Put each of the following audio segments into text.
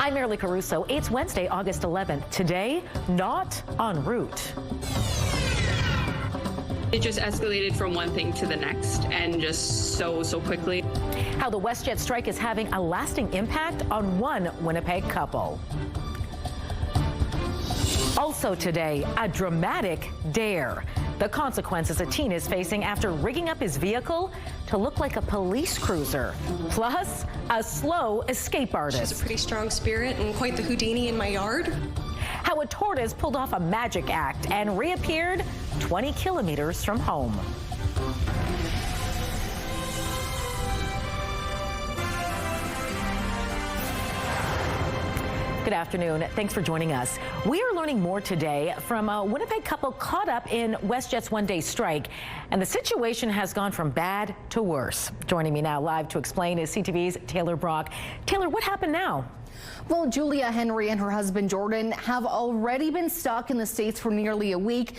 I'm Marilee Caruso. It's Wednesday, August 11th. Today, not en route. It just escalated from one thing to the next, and just so quickly. How the WestJet strike is having a lasting impact on one Winnipeg couple. Also today, a dramatic dare. The consequences a teen is facing after rigging up his vehicle to look like a police cruiser. Plus, a slow escape artist. She's a pretty strong spirit and quite the Houdini in my yard. How a tortoise pulled off a magic act and reappeared 20 kilometers from home. Good afternoon. Thanks for joining us. We are learning more today from a Winnipeg couple caught up in WestJet's one-day strike, and the situation has gone from bad to worse. Joining me now live to explain is CTV's Taylor Brock. Taylor, what happened now? Well, Julia Henry and her husband Jordan have already been stuck in the States for nearly a week.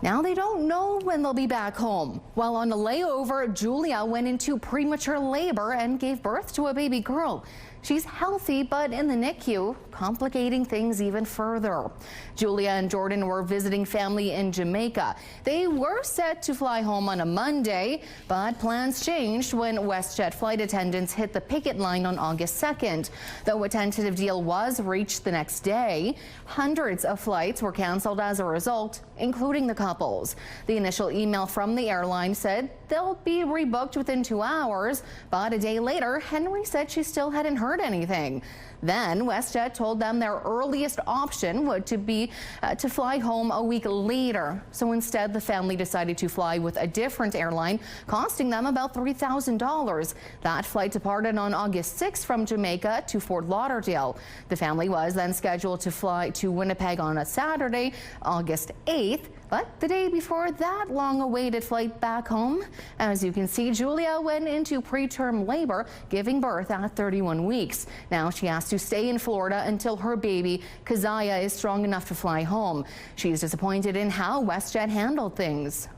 Now they don't know when they'll be back home. While on a layover, Julia went into premature labor and gave birth to a baby girl. She's healthy, but in the NICU, complicating things even further. Julia and Jordan were visiting family in Jamaica. They were set to fly home on a Monday, but plans changed when WestJet flight attendants hit the picket line on August 2nd. Though a tentative deal was reached the next day, hundreds of flights were canceled as a result, including the couple's. The initial email from the airline said they'll be rebooked within 2 hours, but a day later, Henry said she still hadn't heard anything. Then WestJet told them their earliest option would be to fly home a week later. So instead, the family decided to fly with a different airline, costing them about $3,000. That flight departed on August 6th from Jamaica to Fort Lauderdale. The family was then scheduled to fly to Winnipeg on a Saturday, August 8th. But the day before that long-awaited flight back home, as you can see, Julia went into preterm labor, giving birth at 31 weeks. Now she has to stay in Florida until her baby, Keziah, is strong enough to fly home. She's disappointed in how WestJet handled things.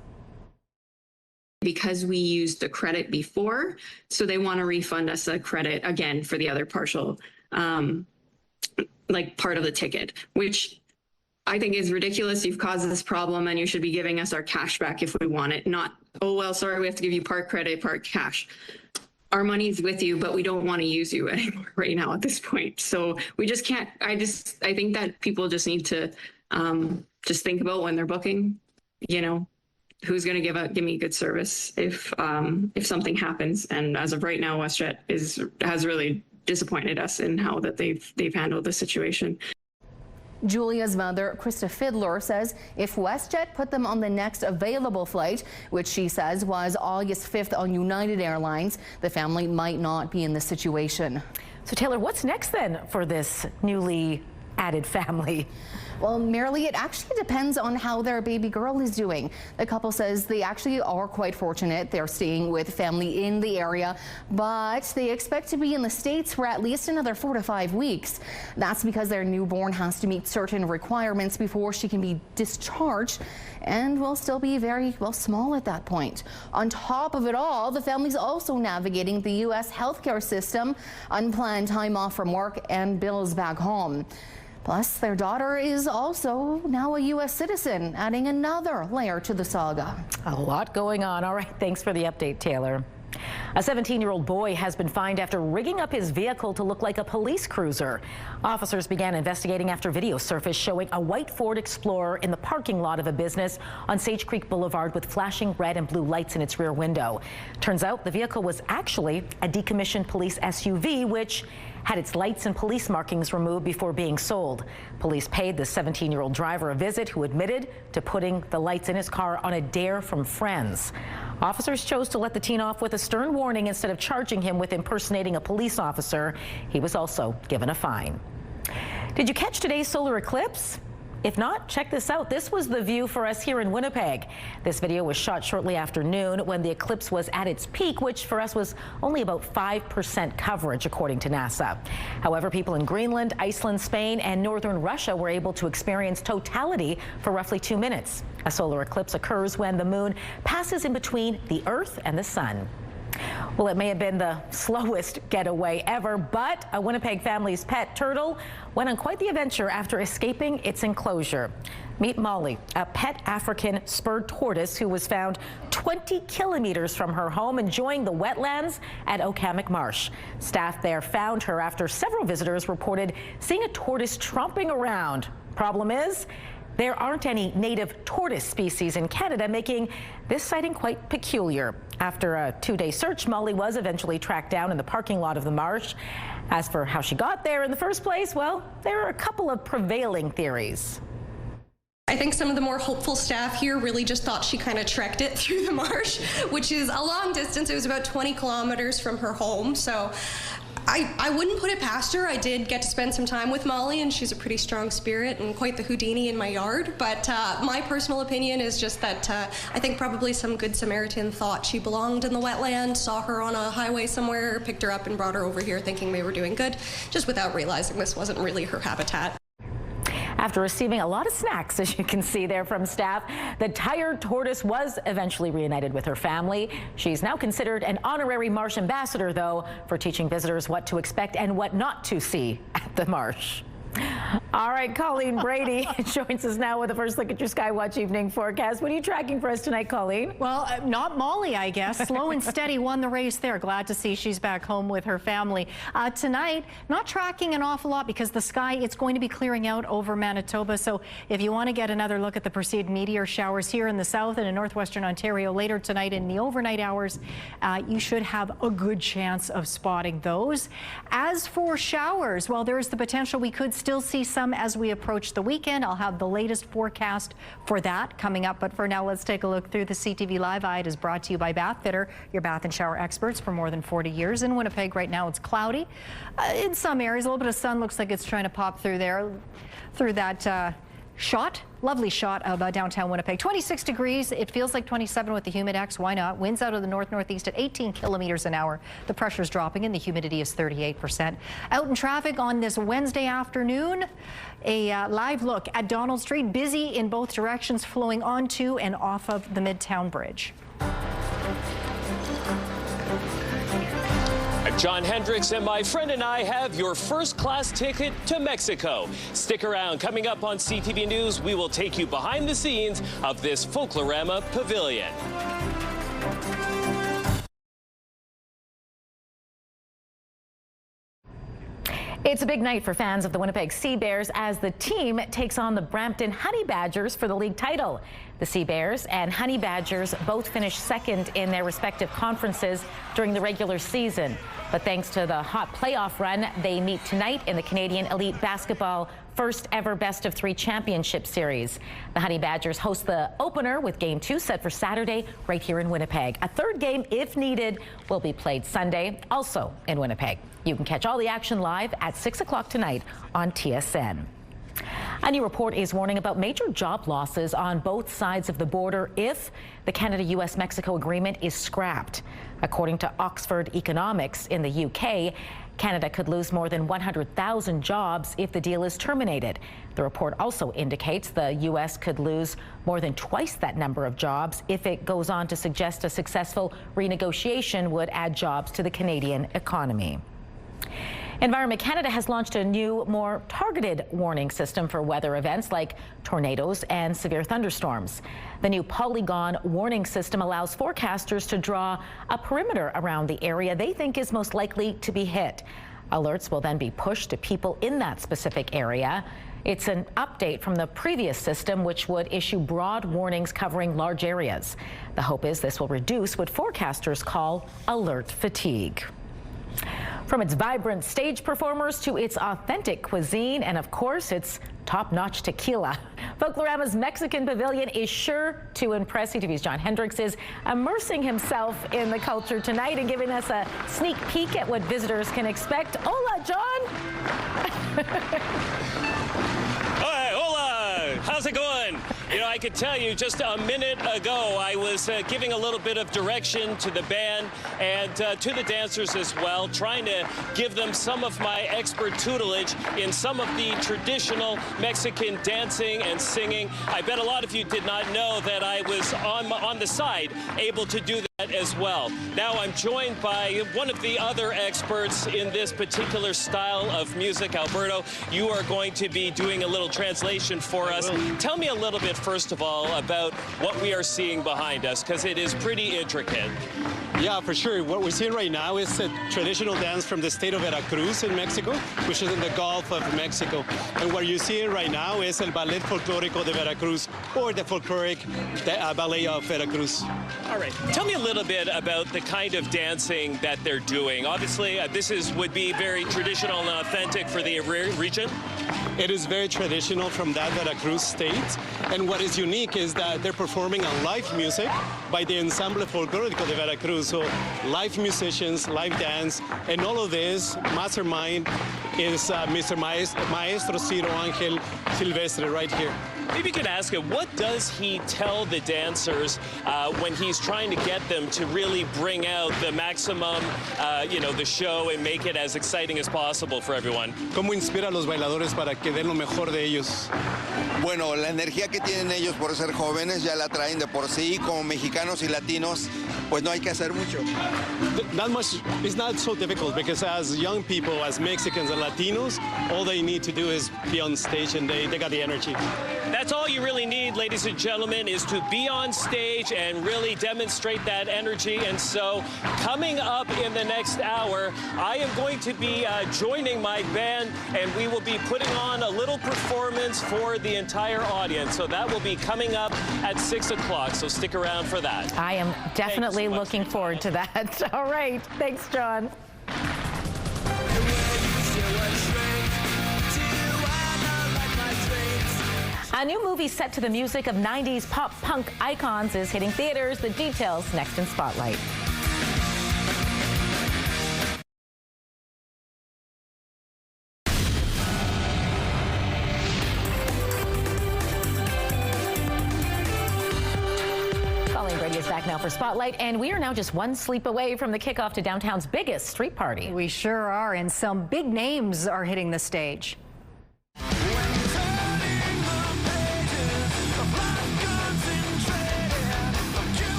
Because we used the credit before, so they want to refund us a credit again for the other partial, like part of the ticket, which I think is ridiculous. You've caused this problem and you should be giving us our cash back if we want it, not, oh, well, sorry, we have to give you part credit, part cash. Our money's with you, but we don't want to use you anymore right now at this point. So we just can't, I think that people just need to just think about when they're booking, you know, who's going to give me good service if something happens. And as of right now, WestJet has really disappointed us in how that they've handled the situation. Julia's mother, Krista Fiddler, says if WestJet put them on the next available flight, which she says was August 5th on United Airlines, the family might not be in this situation. So Taylor, what's next then for this newly added family? Well, Marilee, it actually depends on how their baby girl is doing. The couple says they actually are quite fortunate. They're staying with family in the area, but they expect to be in the States for at least another 4 to 5 weeks. That's because their newborn has to meet certain requirements before she can be discharged and will still be very, well, small at that point. On top of it all, the family's also navigating the U.S. healthcare system, unplanned time off from work, and bills back home. Plus, their daughter is also now a U.S. citizen, adding another layer to the saga. A lot going on. All right, thanks for the update, Taylor. A 17-year-old boy has been fined after rigging up his vehicle to look like a police cruiser. Officers began investigating after video surfaced showing a white Ford Explorer in the parking lot of a business on Sage Creek Boulevard with flashing red and blue lights in its rear window. Turns out the vehicle was actually a decommissioned police SUV, which had its lights and police markings removed before being sold. Police paid the 17-year-old driver a visit, who admitted to putting the lights in his car on a dare from friends. Officers chose to let the teen off with a stern warning instead of charging him with impersonating a police officer. He was also given a fine. Did you catch today's solar eclipse? If not, check this out. This was the view for us here in Winnipeg. This video was shot shortly after noon when the eclipse was at its peak, which for us was only about 5% coverage, according to NASA. However, people in Greenland, Iceland, Spain, and northern Russia were able to experience totality for roughly 2 minutes. A solar eclipse occurs when the moon passes in between the Earth and the sun. Well, it may have been the slowest getaway ever, but a Winnipeg family's pet turtle went on quite the adventure after escaping its enclosure. Meet Molly, a pet African spurred tortoise who was found 20 kilometers from her home enjoying the wetlands at Okamic Marsh. Staff there found her after several visitors reported seeing a tortoise tromping around. Problem is, there aren't any native tortoise species in Canada, making this sighting quite peculiar. After a 2-day search, Molly was eventually tracked down in the parking lot of the marsh. As for how she got there in the first place, well, there are a couple of prevailing theories. I think some of the more hopeful staff here really just thought she kind of trekked it through the marsh, which is a long distance. It was about 20 kilometers from her home. So I wouldn't put it past her. I did get to spend some time with Molly, and she's a pretty strong spirit and quite the Houdini in my yard. But my personal opinion is just that I think probably some good Samaritan thought she belonged in the wetland, saw her on a highway somewhere, picked her up and brought her over here thinking they were doing good, just without realizing this wasn't really her habitat. After receiving a lot of snacks, as you can see there from staff, the tired tortoise was eventually reunited with her family. She's now considered an honorary marsh ambassador, though, for teaching visitors what to expect and what not to see at the marsh. All right, Colleen Brady joins us now with a first look at your Skywatch evening forecast. What are you tracking for us tonight, Colleen? Well, not Molly, I guess. Slow and steady won the race there. Glad to see she's back home with her family. Tonight, not tracking an awful lot because the sky, it's going to be clearing out over Manitoba. So if you want to get another look at the perceived meteor showers here in the south and in northwestern Ontario later tonight in the overnight hours, you should have a good chance of spotting those. As for showers, well, there's the potential we could still see some as we approach the weekend. I'll have the latest forecast for that coming up. But for now, let's take a look through the CTV Live Eye. It is brought to you by Bath Fitter, your bath and shower experts for more than 40 years. In Winnipeg right now, it's cloudy. In some areas, a little bit of sun looks like it's trying to pop through there, through that lovely shot of downtown Winnipeg. 26 degrees. It feels like 27 with the Humidex. Why not? Winds out of the north-northeast at 18 kilometers an hour. The pressure's dropping and the humidity is 38%. Out in traffic on this Wednesday afternoon, a live look at Donald Street. Busy in both directions, flowing onto and off of the Midtown Bridge. John Hendricks and my friend and I have your first-class ticket to Mexico. Stick around. Coming up on CTV News, we will take you behind the scenes of this Folklorama pavilion. It's a big night for fans of the Winnipeg Sea Bears as the team takes on the Brampton Honey Badgers for the league title. The Sea Bears and Honey Badgers both finished second in their respective conferences during the regular season. But thanks to the hot playoff run, they meet tonight in the Canadian Elite Basketball first ever best-of-3 championship series. The Honey Badgers host the opener with Game 2 set for Saturday right here in Winnipeg. A third game, if needed, will be played Sunday, also in Winnipeg. You can catch all the action live at 6 o'clock tonight on TSN. A new report is warning about major job losses on both sides of the border if the Canada-US-Mexico agreement is scrapped. According to Oxford Economics in the UK, Canada could lose more than 100,000 jobs if the deal is terminated. The report also indicates the U.S. could lose more than twice that number of jobs if it goes on to suggest a successful renegotiation would add jobs to the Canadian economy. Environment Canada has launched a new, more targeted warning system for weather events like tornadoes and severe thunderstorms. The new Polygon warning system allows forecasters to draw a perimeter around the area they think is most likely to be hit. Alerts will then be pushed to people in that specific area. It's an update from the previous system, which would issue broad warnings covering large areas. The hope is this will reduce what forecasters call alert fatigue. From its vibrant stage performers to its authentic cuisine and, of course, its top-notch tequila, Folklorama's Mexican Pavilion is sure to impress. CTV's John Hendricks is immersing himself in the culture tonight and giving us a sneak peek at what visitors can expect. Hola, John! Hi, hola! How's it going? You know, I could tell you just a minute ago, I was giving a little bit of direction to the band and to the dancers as well, trying to give them some of my expert tutelage in some of the traditional Mexican dancing and singing. I bet a lot of you did not know that I was on the side able to do as well. Now I'm joined by one of the other experts in this particular style of music. Alberto, you are going to be doing a little translation for us. Tell me a little bit, first of all, about what we are seeing behind us, because it is pretty intricate. Yeah, for sure. What we're seeing right now is a traditional dance from the state of Veracruz in Mexico, which is in the Gulf of Mexico. And what you're seeing right now is el Ballet Folclórico de Veracruz, or the folkloric ballet of Veracruz. All right. Tell me a little bit about the kind of dancing that they're doing. Obviously, this would be very traditional and authentic for the region. It is very traditional from that Veracruz state. And what is unique is that they're performing a live music by the Ensamble Folclórico de Veracruz. So live musicians, live dance, and all of this mastermind is Mr. Maestro Ciro Ángel Silvestre right here. Maybe you could ask him, what does he tell the dancers when he's trying to get them to really bring out the maximum, the show and make it as exciting as possible for everyone? ¿Cómo inspira a los bailadores para que den lo mejor de ellos? Bueno, la energía que tienen ellos por ser jóvenes ya la traen de por sí, como mexicanos y latinos, pues no hay que hacer mucho. Not much, it's not so difficult because as young people, as Mexicans and Latinos, all they need to do is be on stage and they got the energy. That's all you really need, ladies and gentlemen, is to be on stage and really demonstrate that energy. And so coming up in the next hour, I am going to be joining my band, and we will be putting on a little performance for the entire audience. So that will be coming up at 6 o'clock. So stick around for that. I am definitely looking forward to that. All right. Thanks, John. A new movie set to the music of 90s pop punk icons is hitting theaters. The details next in Spotlight. Is back now for Spotlight, and we are now just one sleep away from the kickoff to downtown's biggest street party. We sure are, and some big names are hitting the stage.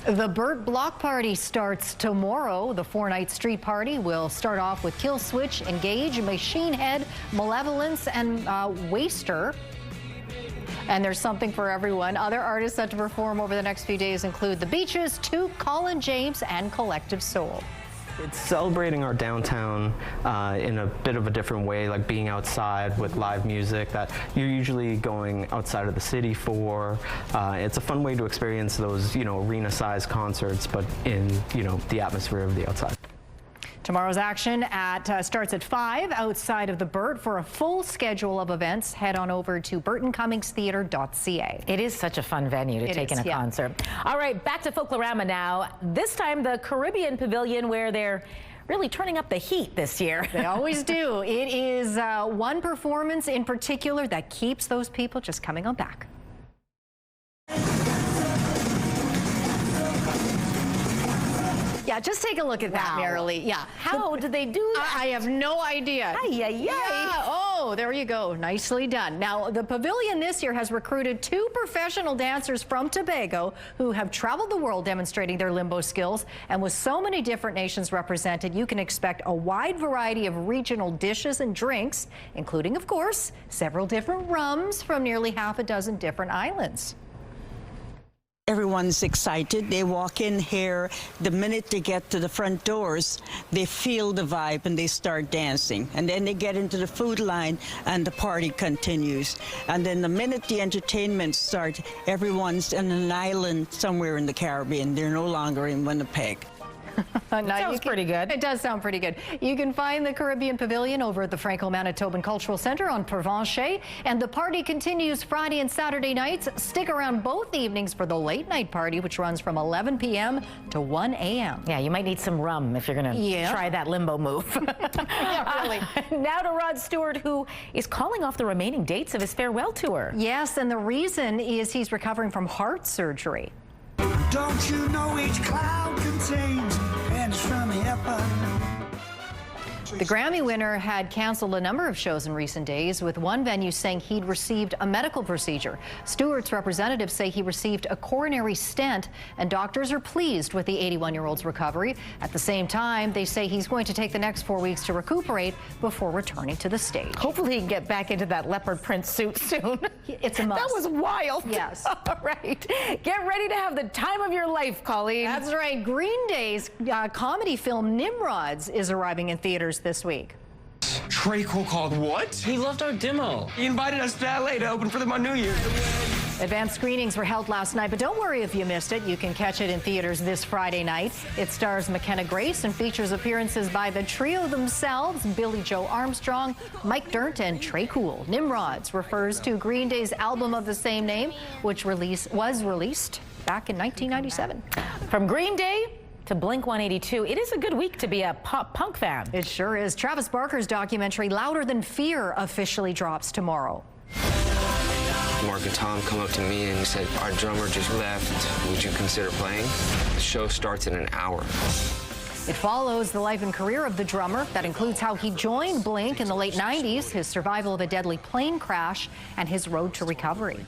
The Burt Block Party starts tomorrow. The 4-night street party will start off with Kill Switch, Engage, Machine Head, Malevolence, and Waster. And there's something for everyone. Other artists set to perform over the next few days include The Beaches, Toque, Colin James, and Collective Soul. It's celebrating our downtown in a bit of a different way, like being outside with live music that you're usually going outside of the city for. It's a fun way to experience those, arena-sized concerts, but in, the atmosphere of the outside. Tomorrow's action starts at 5 outside of the Burt. For a full schedule of events, head on over to burtoncummingstheater.ca. It is such a fun venue to take in a concert. All right, back to Folklorama now. This time the Caribbean Pavilion, where they're really turning up the heat this year. They always do. It is one performance in particular that keeps those people just coming on back. Yeah, just take a look at that, Marilee. Yeah. How did they do that? I have no idea. Yeah. Oh, there you go. Nicely done. Now, the pavilion this year has recruited 2 professional dancers from Tobago who have traveled the world demonstrating their limbo skills. And with so many different nations represented, you can expect a wide variety of regional dishes and drinks, including, of course, several different rums from nearly half a dozen different islands. Everyone's excited. They walk in here. The minute they get to the front doors, they feel the vibe and they start dancing. And then they get into the food line and the party continues. And then the minute the entertainment starts, everyone's on an island somewhere in the Caribbean. They're no longer in Winnipeg. Sounds pretty good. It does sound pretty good. You can find the Caribbean Pavilion over at the Franco-Manitoban Cultural Center on Provencher. And the party continues Friday and Saturday nights. Stick around both evenings for the late night party, which runs from 11 p.m. to 1 a.m. Yeah, you might need some rum if you're going to try that limbo move. Yeah, really. Now to Rod Stewart, who is calling off the remaining dates of his farewell tour. Yes, and the reason is he's recovering from heart surgery. Don't you know each cloud contains hands from heaven? The Grammy winner had canceled a number of shows in recent days, with one venue saying he'd received a medical procedure. Stewart's representatives say he received a coronary stent, and doctors are pleased with the 81-year-old's recovery. At the same time, they say he's going to take the next 4 weeks to recuperate before returning to the stage. Hopefully he can get back into that leopard print suit soon. It's a must. That was wild. Yes. All right. Get ready to have the time of your life, Colleen. That's right. Green Day's comedy film Nimrods is arriving in theaters this week. Trey Cole called what? He loved our demo. He invited us to LA to open for them on New Year's. Advanced screenings were held last night, but don't worry if you missed it. You can catch it in theaters this Friday night. It stars McKenna Grace and features appearances by the trio themselves, Billy Joe Armstrong, Mike Dirnt, and Trey Cool. Nimrods refers to Green Day's album of the same name, which was released back in 1997. From Green Day to Blink-182, it is a good week to be a pop punk fan. It sure is. Travis Barker's documentary Louder Than Fear officially drops tomorrow. Mark and Tom come up to me and said, our drummer just left. Would you consider playing? The show starts in an hour. It follows the life and career of the drummer. That includes how he joined Blink in the late 90s, his survival of a deadly plane crash, and his road to recovery.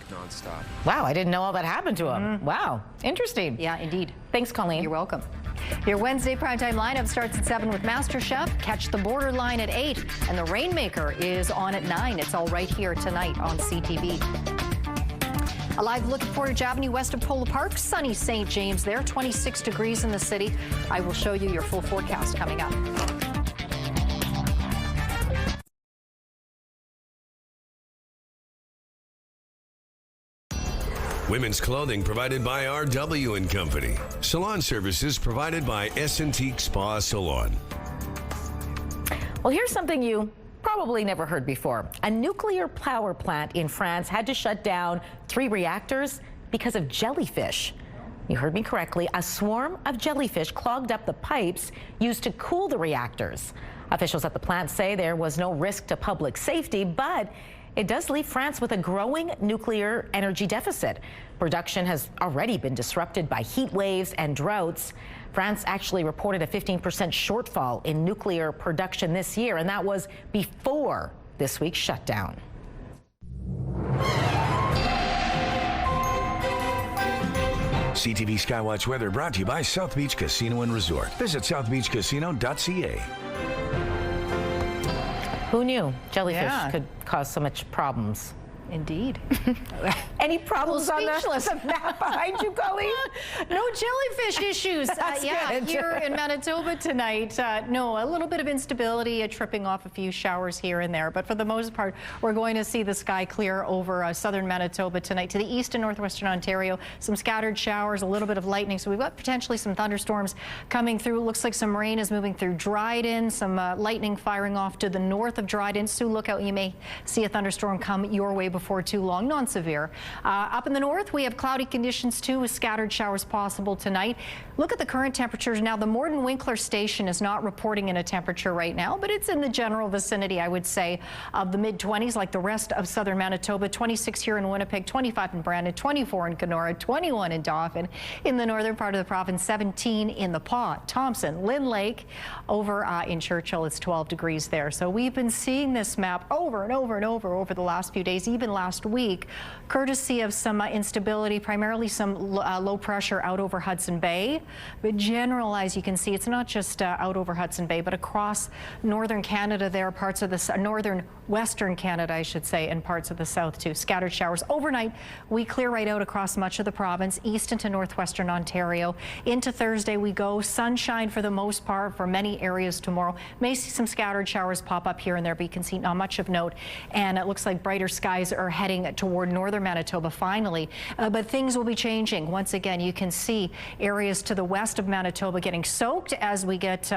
Wow, I didn't know all that happened to him. Wow, interesting. Yeah, indeed. Thanks, Colleen. You're welcome. Your Wednesday primetime lineup starts at 7 with MasterChef. Catch the Borderline at 8, and the Rainmaker is on at 9. It's all right here tonight on CTV. A live look at Portage Avenue west of Polo Park. Sunny St. James there, 26 degrees in the city. I will show you your full forecast coming up. Women's clothing provided by RW & Company. Salon services provided by S&T Spa Salon. Well, here's something you probably never heard before. A nuclear power plant in France had to shut down 3 reactors because of jellyfish. You heard me correctly. A swarm of jellyfish clogged up the pipes used to cool the reactors. Officials at the plant say there was no risk to public safety, but it does leave France with a growing nuclear energy deficit. Production has already been disrupted by heat waves and droughts. France actually reported a 15% shortfall in nuclear production this year, and that was before this week's shutdown. CTV Skywatch weather brought to you by South Beach Casino and Resort. Visit southbeachcasino.ca. Who knew jellyfish could cause so much problems? Indeed. Any problems on the map behind you, Colleen? No jellyfish issues. Good. Here in Manitoba tonight, no, a little bit of instability, tripping off a few showers here and there. But for the most part, we're going to see the sky clear over southern Manitoba tonight. To the east and northwestern Ontario, some scattered showers, a little bit of lightning. So we've got potentially some thunderstorms coming through. It looks like some rain is moving through Dryden, some lightning firing off to the north of Dryden. So look out, you may see a thunderstorm come your way before too long, non-severe. Up in the north, we have cloudy conditions too, with scattered showers possible tonight. Look at the current temperatures now. The Morden Winkler station is not reporting in a temperature right now, but it's in the general vicinity, I would say, of the mid-20s, like the rest of southern Manitoba. 26 here in Winnipeg, 25 in Brandon, 24 in Kenora, 21 in Dauphin. In the northern part of the province, 17 in the Pot, Thompson, Lynn Lake. Over in Churchill, it's 12 degrees there. So we've been seeing this map over and over and over the last few days, even last week, courtesy of some instability, primarily some low pressure out over Hudson Bay. But generalized, you can see it's not just out over Hudson Bay, but across northern Canada there, parts of the northern western Canada, I should say, and parts of the south too. Scattered showers overnight. We clear right out across much of the province, east into northwestern Ontario. Into Thursday we go. Sunshine for the most part for many areas tomorrow. May see some scattered showers pop up here and there, but you can see not much of note. And it looks like brighter skies are heading toward northern Manitoba finally. But things will be changing. Once again, you can see areas to the west of Manitoba getting soaked as we get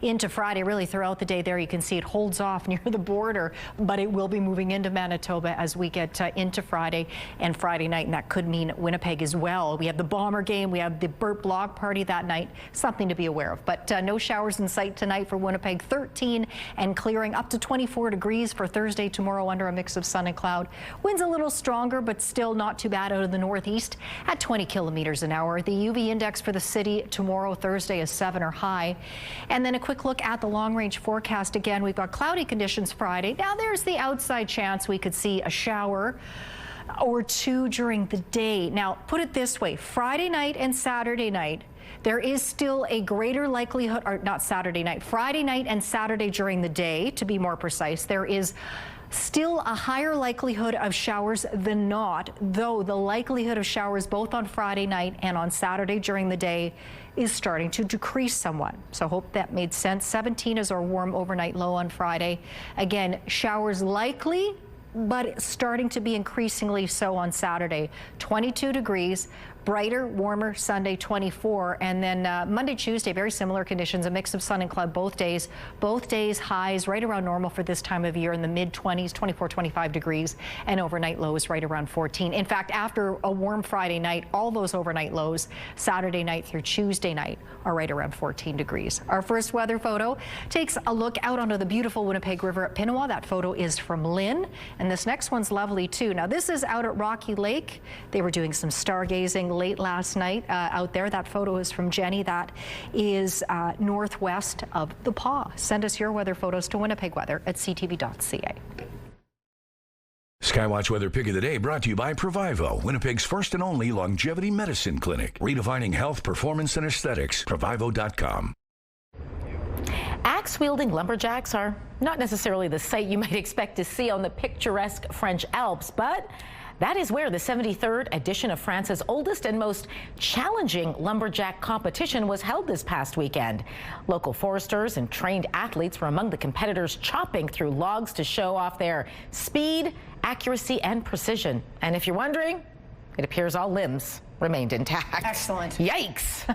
into Friday. Really throughout the day there, you can see it holds off near the border, but it will be moving into Manitoba as we get into Friday and Friday night, and that could mean Winnipeg as well. We have the Bomber game, we have the Burt Block Party that night, something to be aware of. But no showers in sight tonight for Winnipeg. 13 and clearing, up to 24 degrees for Thursday tomorrow under a mix of sun and cloud. Winds a little stronger, but still still not too bad out of the northeast at 20 kilometers an hour. The UV index for the city tomorrow, Thursday, is 7 or high. And then a quick look at the long-range forecast. Again, we've got cloudy conditions Friday. Now there's the outside chance we could see a shower or two during the day. Now, put it this way, Friday night and Saturday night, there is still a greater likelihood, or not Saturday night, Friday night and Saturday during the day, to be more precise, there is still a higher likelihood of showers than not, though the likelihood of showers both on Friday night and on Saturday during the day is starting to decrease somewhat. So hope that made sense. 17 is our warm overnight low on Friday. Again, showers likely, but starting to be increasingly so on Saturday. 22 degrees. Brighter, warmer Sunday, 24, and then Monday, Tuesday, very similar conditions, a mix of sun and cloud both days. Both days highs right around normal for this time of year in the mid-20s, 24, 25 degrees, and overnight lows right around 14. In fact, after a warm Friday night, all those overnight lows Saturday night through Tuesday night are right around 14 degrees. Our first weather photo takes a look out onto the beautiful Winnipeg River at Pinawa. That photo is from Lynn, and this next one's lovely too. Now, this is out at Rocky Lake. They were doing some stargazing late last night out there. That photo is from Jenny. That is northwest of the Paw. Send us your weather photos to Winnipeg Weather at ctv.ca. Skywatch Weather Pick of the Day brought to you by Provivo, Winnipeg's first and only longevity medicine clinic. Redefining health, performance, and aesthetics. Provivo.com. Axe-wielding lumberjacks are not necessarily the sight you might expect to see on the picturesque French Alps, but that is where the 73rd edition of France's oldest and most challenging lumberjack competition was held this past weekend. Local foresters and trained athletes were among the competitors, chopping through logs to show off their speed, accuracy, and precision. And if you're wondering, it appears all limbs remained intact. Excellent. Yikes.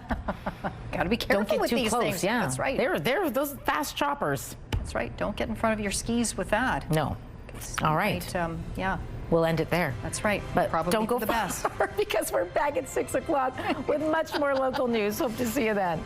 Got to be careful Don't get with too these close. things. Yeah, That's right. They're those fast choppers. That's right. Don't get in front of your skis with that. No. All right. Yeah. We'll end it there. That's right. But Probably don't go the far best. because we're back at 6 o'clock with much more local news. Hope to see you then.